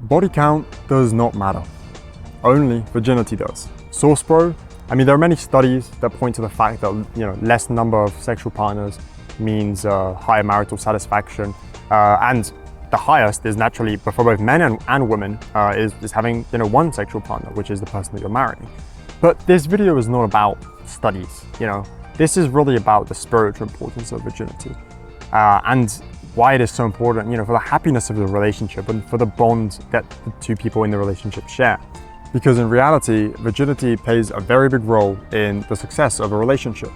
Body count does not matter. Only virginity does. Source Pro, I mean, there are many studies that point to the fact that, less number of sexual partners means higher marital satisfaction. And the highest is naturally, for both men and women, is having, one sexual partner, which is the person that you're marrying. But this video is not about studies, This is really about the spiritual importance of virginity. And why it is so important, for the happiness of the relationship and for the bond that the two people in the relationship share. Because in reality, virginity plays a very big role in the success of a relationship.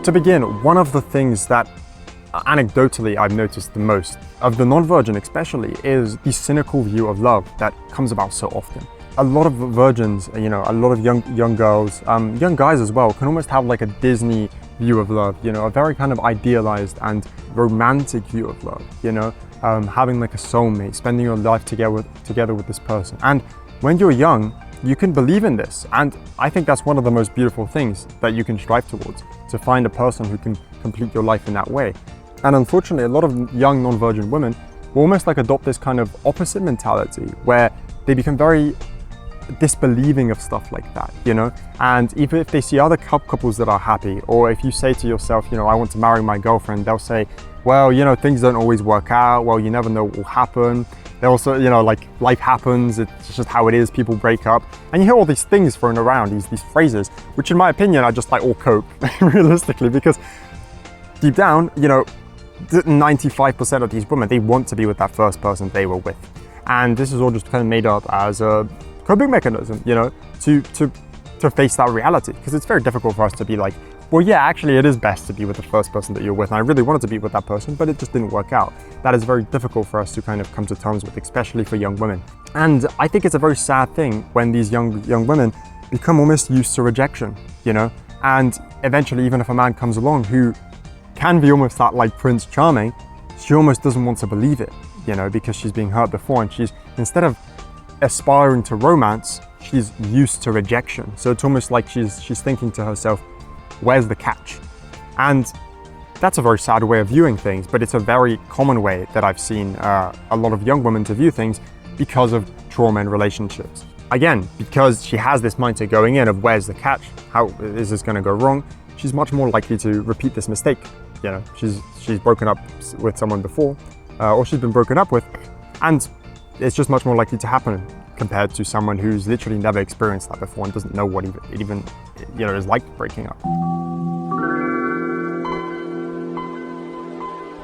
To begin, one of the things that anecdotally I've noticed the most, of the non-virgin especially, is the cynical view of love that comes about so often. A lot of virgins, a lot of young girls, young guys as well, can almost have like a Disney view of love, a very kind of idealized and romantic view of love, having like a soulmate, spending your life together with this person. And when you're young, you can believe in this. And I think that's one of the most beautiful things that you can strive towards, to find a person who can complete your life in that way. And unfortunately, a lot of young non-virgin women will almost like adopt this kind of opposite mentality where they become very disbelieving of stuff like that, and even if they see other couple that are happy, or if you say to yourself, I want to marry my girlfriend, they'll say, well, things don't always work out, well, you never know what will happen. They also, like, life happens, it's just how it is, people break up, and you hear all these things thrown around, these phrases, which in my opinion are just like all cope, realistically, because deep down, 95% of these women, they want to be with that first person they were with, and this is all just kind of made up as a coping mechanism, to face that reality. Because it's very difficult for us to be like, well, yeah, actually it is best to be with the first person that you're with, and I really wanted to be with that person, but it just didn't work out. That is very difficult for us to kind of come to terms with, especially for young women. And I think it's a very sad thing when these young women become almost used to rejection, and eventually, even if a man comes along who can be almost that like Prince Charming, she almost doesn't want to believe it, because she's being hurt before, and she's, instead of aspiring to romance, she's used to rejection. So it's almost like she's thinking to herself, where's the catch? And that's a very sad way of viewing things, but it's a very common way that I've seen a lot of young women to view things because of trauma in relationships. Again, because she has this mindset going in of where's the catch? How is this going to go wrong? She's much more likely to repeat this mistake. She's broken up with someone before, or she's been broken up with, and it's just much more likely to happen compared to someone who's literally never experienced that before and doesn't know what it even is like breaking up.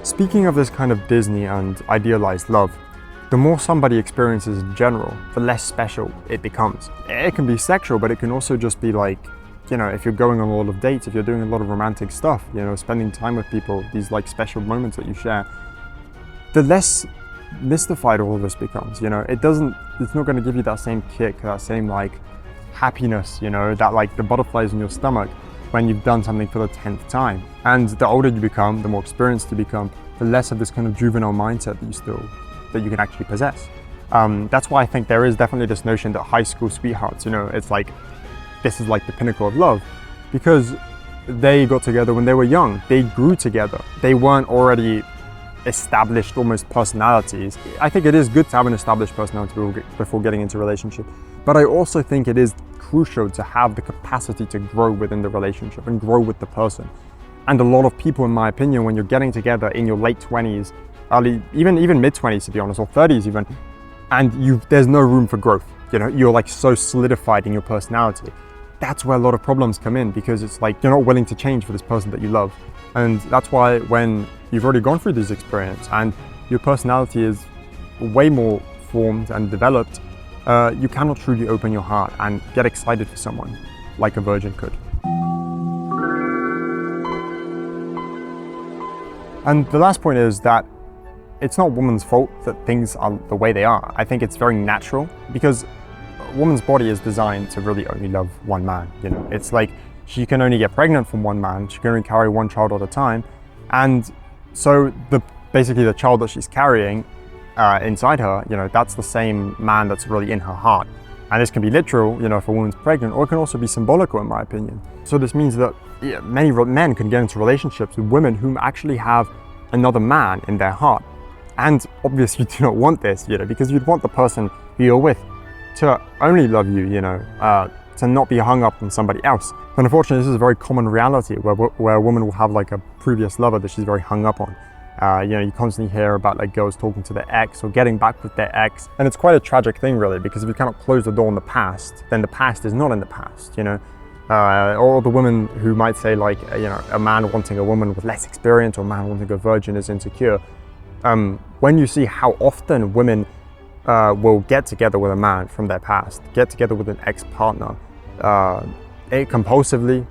Speaking of this kind of Disney and idealized love, the more somebody experiences in general, the less special it becomes. It can be sexual, but it can also just be like, if you're going on a lot of dates, if you're doing a lot of romantic stuff, spending time with people, these like special moments that you share, the less mystified all of this becomes. It's not going to give you that same kick, that same like happiness, that like the butterflies in your stomach when you've done something for the 10th time. And the older you become, the more experienced you become, the less of this kind of juvenile mindset that you can actually possess. That's why I think there is definitely this notion that high school sweethearts, it's like, this is like the pinnacle of love, because they got together when they were young, they grew together, they weren't already established almost personalities. I think it is good to have an established personality before getting into a relationship, but I also think it is crucial to have the capacity to grow within the relationship and grow with the person. And a lot of people, in my opinion, when you're getting together in your late 20s, early, even mid 20s to be honest, or 30s even, and there's no room for growth, you're like so solidified in your personality, that's where a lot of problems come in, because it's like you're not willing to change for this person that you love. And that's why when you've already gone through this experience and your personality is way more formed and developed, you cannot truly open your heart and get excited for someone like a virgin could. And the last point is that it's not a woman's fault that things are the way they are. I think it's very natural, because a woman's body is designed to really only love one man. It's like she can only get pregnant from one man, she can only carry one child at a time, and so basically the child that she's carrying inside her, that's the same man that's really in her heart. And this can be literal, if a woman's pregnant, or it can also be symbolical, in my opinion. So this means that many men can get into relationships with women whom actually have another man in their heart. And obviously you do not want this, because you'd want the person who you're with to only love you, to not be hung up on somebody else. But unfortunately, this is a very common reality where a woman will have like a previous lover that she's very hung up on. You constantly hear about like girls talking to their ex or getting back with their ex. And it's quite a tragic thing really, because if you cannot close the door on the past, then the past is not in the past, Or the women who might say like, a man wanting a woman with less experience or a man wanting a virgin is insecure. When you see how often women will get together with a man from their past, get together with an ex-partner, compulsively,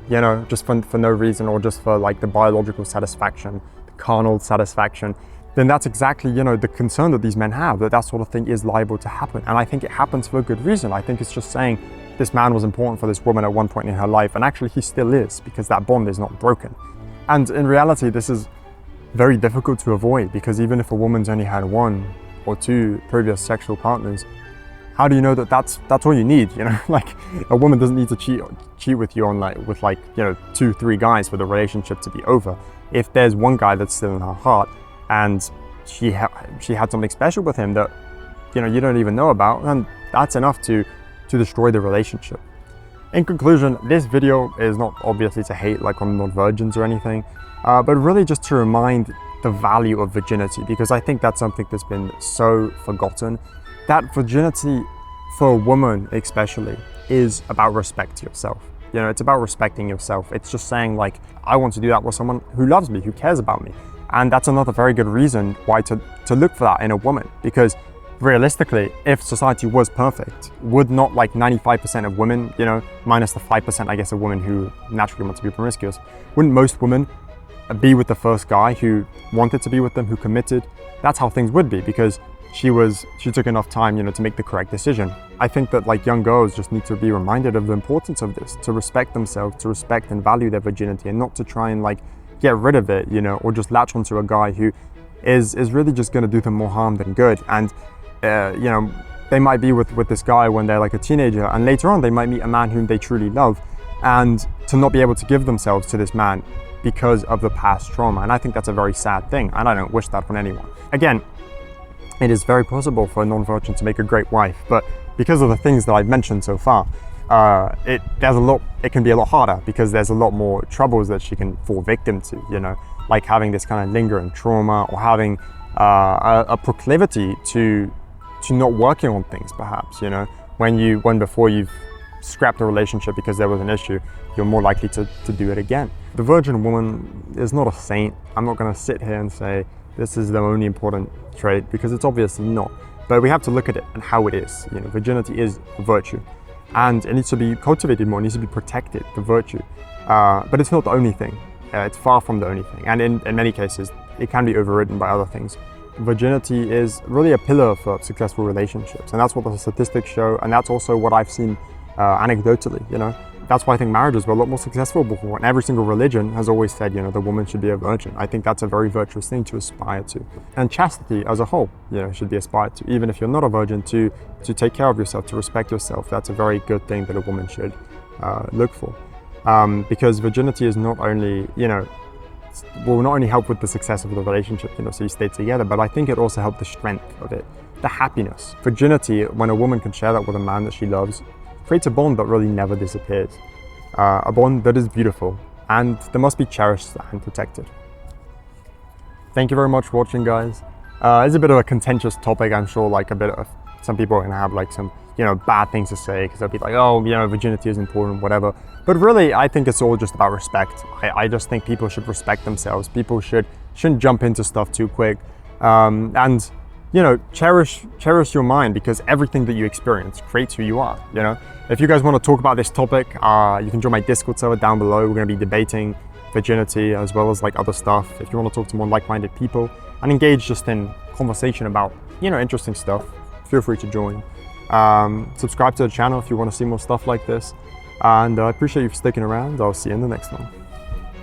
just for no reason, or just for like the biological satisfaction, the carnal satisfaction, then that's exactly, the concern that these men have, that sort of thing is liable to happen. And I think it happens for a good reason. I think it's just saying this man was important for this woman at one point in her life, and actually he still is, because that bond is not broken. And in reality, this is very difficult to avoid, because even if a woman's only had 1 or 2 previous sexual partners, how do you know that that's all you need? Like a woman doesn't need to cheat with you on with 2, 3 guys for the relationship to be over. If there's one guy that's still in her heart and she had something special with him that you don't even know about, then that's enough to destroy the relationship. In conclusion, this video is not obviously to hate like on non-virgins or anything, but really just to remind the value of virginity, because I think that's something that's been so forgotten. That virginity for a woman especially is about respect to yourself. It's about respecting yourself. It's just saying like, I want to do that with someone who loves me, who cares about me. And that's another very good reason why to look for that in a woman, because realistically, if society was perfect, would not like 95% of women, minus the 5% I guess of women who naturally want to be promiscuous, wouldn't most women be with the first guy who wanted to be with them, who committed? That's how things would be, because she took enough time, to make the correct decision. I think that like young girls just need to be reminded of the importance of this, to respect themselves, to respect and value their virginity, and not to try and like get rid of it, or just latch onto a guy who is really just going to do them more harm than good. And they might be with this guy when they're like a teenager, and later on they might meet a man whom they truly love, and to not be able to give themselves to this man because of the past trauma. And I think that's a very sad thing, and I don't wish that on anyone. Again, it is very possible for a non-virgin to make a great wife, but because of the things that I've mentioned so far, it can be a lot harder, because there's a lot more troubles that she can fall victim to, like having this kind of lingering trauma, or having a proclivity to not working on things, perhaps, when before you've scrapped a relationship because there was an issue, you're more likely to do it again. The virgin woman is not a saint. I'm not going to sit here and say this is the only important trait, because it's obviously not. But we have to look at it and how it is. Virginity is a virtue, and it needs to be cultivated more, it needs to be protected, the virtue. But it's not the only thing. It's far from the only thing. And in many cases, it can be overridden by other things. Virginity is really a pillar for successful relationships, and that's what the statistics show, and that's also what I've seen anecdotally. That's why I think marriages were a lot more successful before, and every single religion has always said, the woman should be a virgin. I think that's a very virtuous thing to aspire to. And chastity as a whole, should be aspired to, even if you're not a virgin, to take care of yourself, to respect yourself. That's a very good thing that a woman should look for. Because virginity is not only, will not only help with the success of the relationship, so you stay together, but I think it also helps the strength of it, the happiness. Virginity, when a woman can share that with a man that she loves, creates a bond that really never disappears. A bond that is beautiful and that must be cherished and protected. Thank you very much for watching, guys. It's a bit of a contentious topic. I'm sure like some people are gonna have like some bad things to say, because they'll be like, oh, virginity is important, whatever. But really, I think it's all just about respect. I just think people should respect themselves. People shouldn't jump into stuff too quick. And cherish your mind, because everything that you experience creates who you are. If you guys want to talk about this topic, you can join my Discord server down below. We're going to be debating virginity as well as like other stuff. If you want to talk to more like-minded people and engage just in conversation about interesting stuff, feel free to join. Subscribe to the channel if you want to see more stuff like this, and I appreciate you for sticking around. I'll see you in the next one.